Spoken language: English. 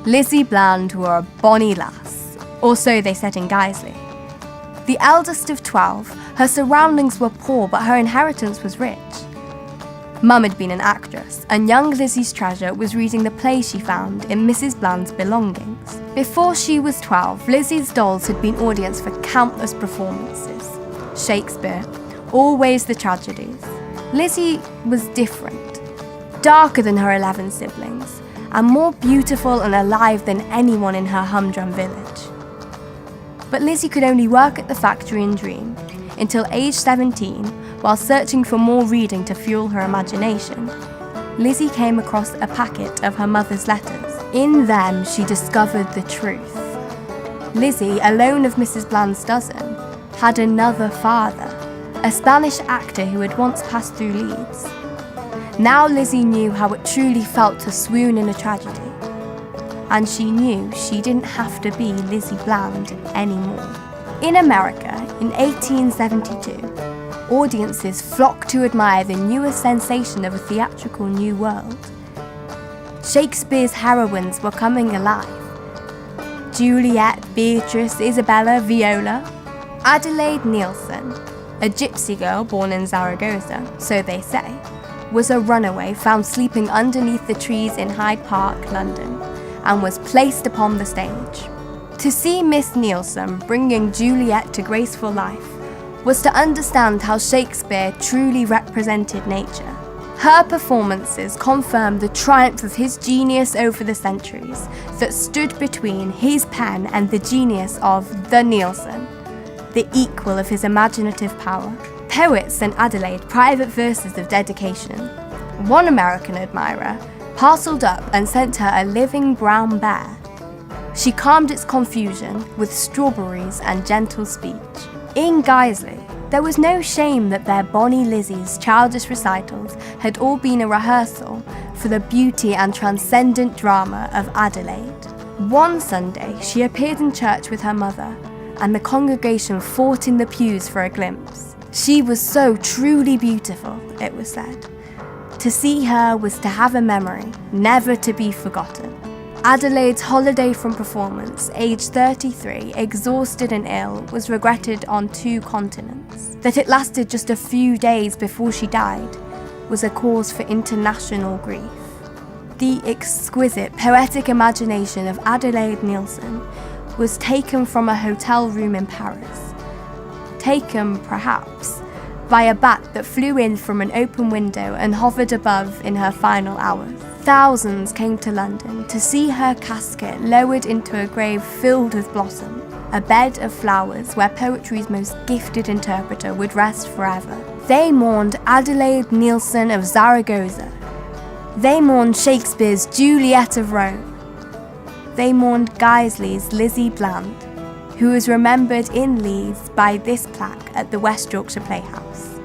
Lizzie Bland were a bonny lass, or so they said in Guiseley. The eldest of 12, her surroundings were poor but her inheritance was rich. Mum had been an actress, and young Lizzie's treasure was reading the play she found in Mrs. Bland's belongings. Before she was 12, Lizzie's dolls had been audience for countless performances. Shakespeare, always the tragedies. Lizzie was different, darker than her 11 siblings, and more beautiful and alive than anyone in her humdrum village. But Lizzie could only work at the factory and dream until age 17, while searching for more reading to fuel her imagination. Lizzie came across a packet of her mother's letters. In them, she discovered the truth. Lizzie, alone of Mrs. Bland's dozen, had another father, a Spanish actor who had once passed through Leeds. Now Lizzie knew how it truly felt to swoon in a tragedy, and she knew she didn't have to be Lizzie Bland anymore. In America, in 1872, audiences flocked to admire the newest sensation of a theatrical new world. Shakespeare's heroines were coming alive. Juliet, Beatrice, Isabella, Viola. Adelaide Neilson, a gypsy girl born in Zaragoza, so they say, was a runaway found sleeping underneath the trees in Hyde Park, London, and was placed upon the stage. To see Miss Neilson bringing Juliet to graceful life was to understand how Shakespeare truly represented nature. Her performances confirmed the triumph of his genius over the centuries that stood between his pen and the genius of the Neilson, the equal of his imaginative power. Poets sent Adelaide private verses of dedication. One American admirer parcelled up and sent her a living brown bear. She calmed its confusion with strawberries and gentle speech. In Guiseley, there was no shame that their bonny Lizzie's childish recitals had all been a rehearsal for the beauty and transcendent drama of Adelaide. One Sunday, she appeared in church with her mother, and the congregation fought in the pews for a glimpse. She was so truly beautiful, it was said. To see her was to have a memory, never to be forgotten. Adelaide's holiday from performance, aged 33, exhausted and ill, was regretted on 2 continents. That it lasted just a few days before she died was a cause for international grief. The exquisite, poetic imagination of Adelaide Neilson was taken from a hotel room in Paris. Taken, perhaps, by a bat that flew in from an open window and hovered above in her final hours. Thousands came to London to see her casket lowered into a grave filled with blossom, a bed of flowers where poetry's most gifted interpreter would rest forever. They mourned Adelaide Neilson of Zaragoza. They mourned Shakespeare's Juliet of Rome. They mourned Guiseley's Lizzie Bland, who was remembered in Leeds by this plaque at the West Yorkshire Playhouse.